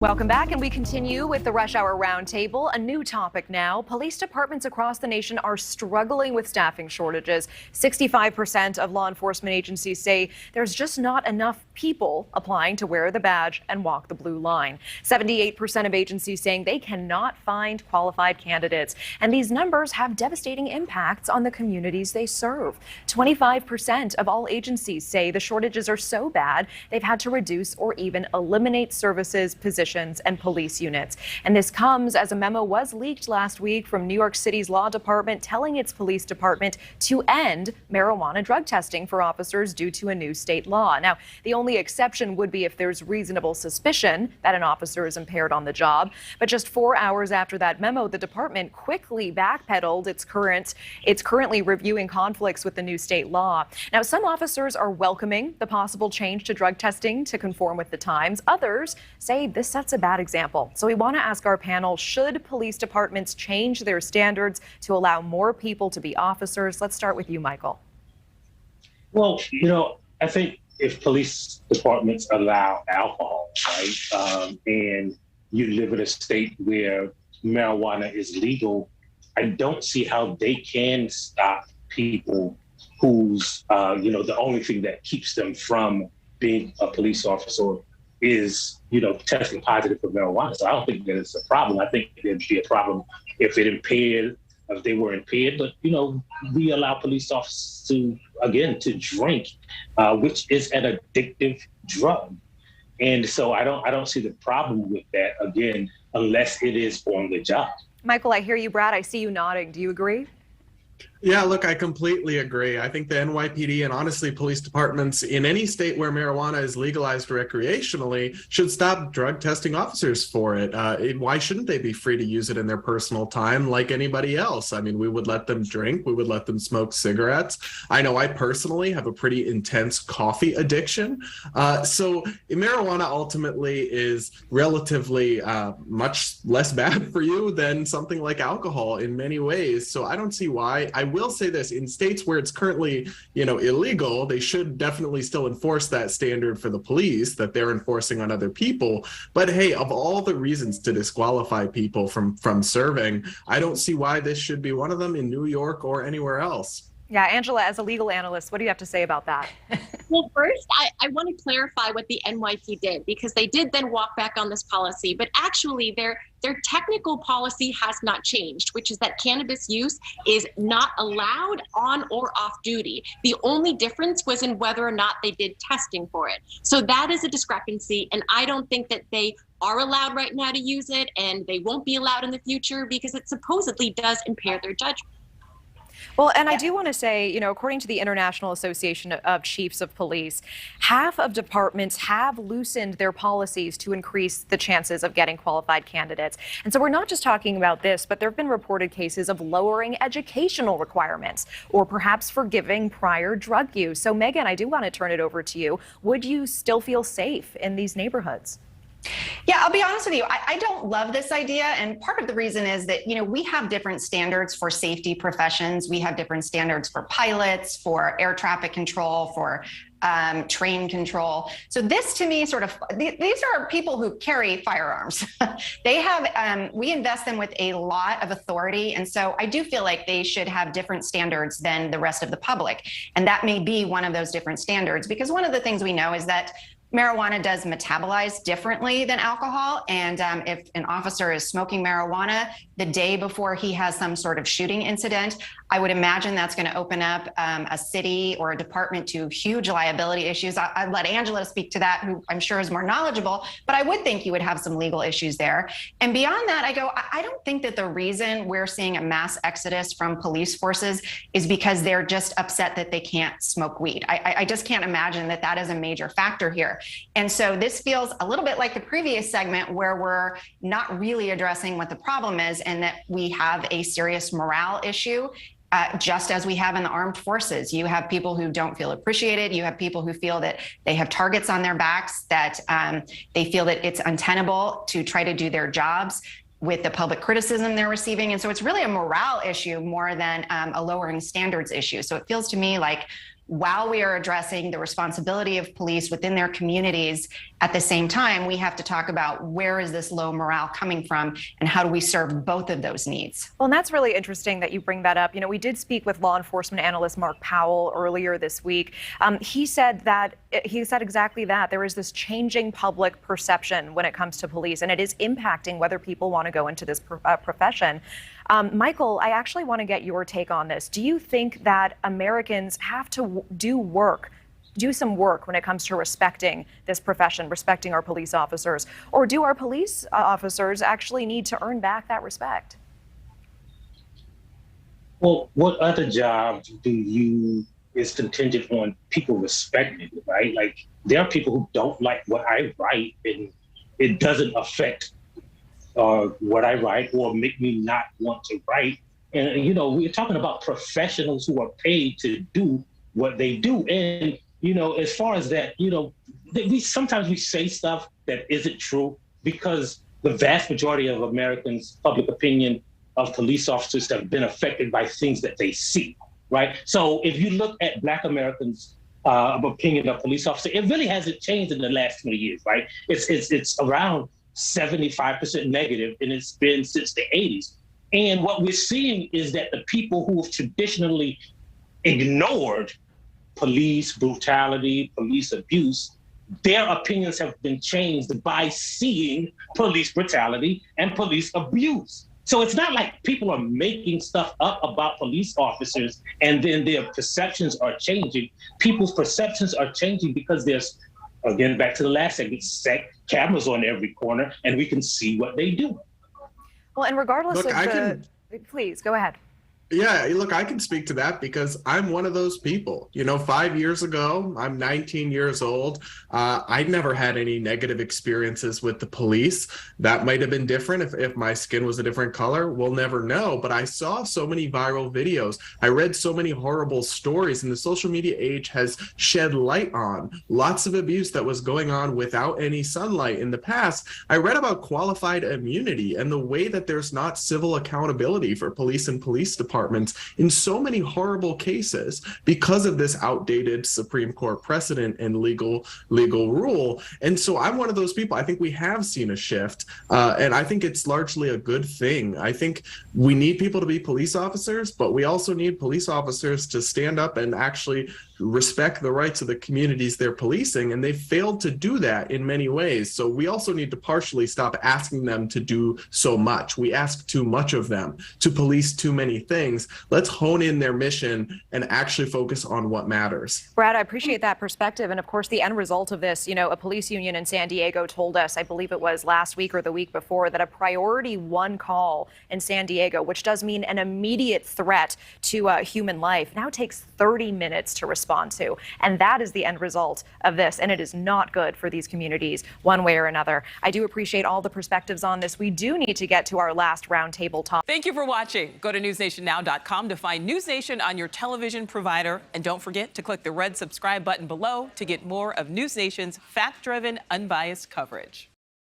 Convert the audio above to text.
Welcome back, and we continue with the Rush Hour Roundtable. A new topic now. Police departments across the nation are struggling with staffing shortages. 65% of law enforcement agencies say there's just not enough people applying to wear the badge and walk the blue line. 78% of agencies saying they cannot find qualified candidates. And these numbers have devastating impacts on the communities they serve. 25% of all agencies say the shortages are so bad they've had to reduce or even eliminate services, positions, and police units. And this comes as a memo was leaked last week from New York City's law department telling its police department to end marijuana drug testing for officers due to a new state law. Now, the only exception would be if there's reasonable suspicion that an officer is impaired on the job. But just 4 hours after that memo, the department quickly backpedaled. It's currently reviewing conflicts with the new state law. Now, some officers are welcoming the possible change to drug testing to conform with the times. Others say this sets a bad example. So we want to ask our panel, should police departments change their standards to allow more people to be officers? Let's start with you, Michael. Well, I think if police departments allow alcohol, right, and you live in a state where marijuana is legal, I don't see how they can stop people whose, the only thing that keeps them from being a police officer is, testing positive for marijuana. So I don't think that it's a problem. I think it'd be a problem if they were impaired. But, we allow police officers to drink, which is an addictive drug. And so I don't see the problem with that, again, unless it is on the job. Michael, I hear you. Brad, I see you nodding. Do you agree? Yeah, look, I completely agree. I think the NYPD and honestly police departments in any state where marijuana is legalized recreationally should stop drug testing officers for it. Why shouldn't they be free to use it in their personal time like anybody else? I mean, we would let them drink. We would let them smoke cigarettes. I know I personally have a pretty intense coffee addiction. So marijuana ultimately is relatively much less bad for you than something like alcohol in many ways. So I don't see why. I will say this, in states where it's currently, illegal, they should definitely still enforce that standard for the police that they're enforcing on other people. But hey, of all the reasons to disqualify people from serving, I don't see why this should be one of them in New York or anywhere else. Yeah, Angela, as a legal analyst, what do you have to say about that? Well, first, I want to clarify what the NYPD did, because they did then walk back on this policy. But actually, their technical policy has not changed, which is that cannabis use is not allowed on or off duty. The only difference was in whether or not they did testing for it. So that is a discrepancy. And I don't think that they are allowed right now to use it, and they won't be allowed in the future because it supposedly does impair their judgment. Well, and I do want to say, according to the International Association of Chiefs of Police, half of departments have loosened their policies to increase the chances of getting qualified candidates. And so we're not just talking about this, but there have been reported cases of lowering educational requirements or perhaps forgiving prior drug use. So, Megan, I do want to turn it over to you. Would you still feel safe in these neighborhoods? Yeah, I'll be honest with you. I don't love this idea. And part of the reason is that, we have different standards for safety professions. We have different standards for pilots, for air traffic control, for train control. So this to me these are people who carry firearms. We invest them with a lot of authority. And so I do feel like they should have different standards than the rest of the public. And that may be one of those different standards, because one of the things we know is that marijuana does metabolize differently than alcohol. And if an officer is smoking marijuana the day before he has some sort of shooting incident, I would imagine that's going to open up a city or a department to huge liability issues. I'd let Angela speak to that, who I'm sure is more knowledgeable, but I would think you would have some legal issues there. And beyond that, I don't think that the reason we're seeing a mass exodus from police forces is because they're just upset that they can't smoke weed. I just can't imagine that that is a major factor here. And so this feels a little bit like the previous segment where we're not really addressing what the problem is, and that we have a serious morale issue. Just as we have in the armed forces, you have people who don't feel appreciated. You have people who feel that they have targets on their backs, that they feel that it's untenable to try to do their jobs with the public criticism they're receiving. And so it's really a morale issue more than a lowering standards issue. So it feels to me like while we are addressing the responsibility of police within their communities, at the same time, we have to talk about where is this low morale coming from and how do we serve both of those needs. Well, and that's really interesting that you bring that up. You know, we did speak with law enforcement analyst Mark Powell earlier this week. He said exactly that. There is this changing public perception when it comes to police, and it is impacting whether people want to go into this profession. Michael, I actually want to get your take on this. Do you think that Americans have to do some work when it comes to respecting this profession, respecting our police officers, or do our police officers actually need to earn back that respect? Well, what other jobs is contingent on people respecting it, right? Like, there are people who don't like what I write, and it doesn't affect what I write or make me not want to write. And, you know, we're talking about professionals who are paid to do what they do. And, you know, as far as that, you know, sometimes we say stuff that isn't true because the vast majority of Americans' public opinion of police officers have been affected by things that they see, right? So if you look at Black Americans' opinion of police officers, it really hasn't changed in the last 20 years, right? It's around 75% negative, and it's been since the 80s. And what we're seeing is that the people who have traditionally ignored police brutality, police abuse, their opinions have been changed by seeing police brutality and police abuse. So it's not like people are making stuff up about police officers and then their perceptions are changing. People's perceptions are changing because there's, again, back to the last segment, cameras on every corner and we can see what they do. Well, and regardless please go ahead. Yeah, look, I can speak to that because I'm one of those people. You know, 5 years ago, I'm 19 years old. I never had any negative experiences with the police. That might have been different if my skin was a different color. We'll never know. But I saw so many viral videos. I read so many horrible stories, and the social media age has shed light on lots of abuse that was going on without any sunlight in the past. I read about qualified immunity and the way that there's not civil accountability for police and police departments in so many horrible cases because of this outdated Supreme Court precedent and legal rule. And so I'm one of those people. I think we have seen a shift, and I think it's largely a good thing. I think we need people to be police officers, but we also need police officers to stand up and actually respect the rights of the communities they're policing, and they've failed to do that in many ways. So we also need to partially stop asking them to do so much. We ask too much of them to police too many things. Let's hone in their mission and actually focus on what matters. Brad, I appreciate that perspective. And of course, the end result of this, you know, a police union in San Diego told us, I believe it was last week or the week before, that a priority 1 call in San Diego, which does mean an immediate threat to human life, now takes 30 minutes to respond to. And that is the end result of this. And it is not good for these communities one way or another. I do appreciate all the perspectives on this. We do need to get to our last roundtable talk. Thank you for watching. Go to newsnationnow.com to find NewsNation on your television provider. And don't forget to click the red subscribe button below to get more of NewsNation's fact-driven, unbiased coverage.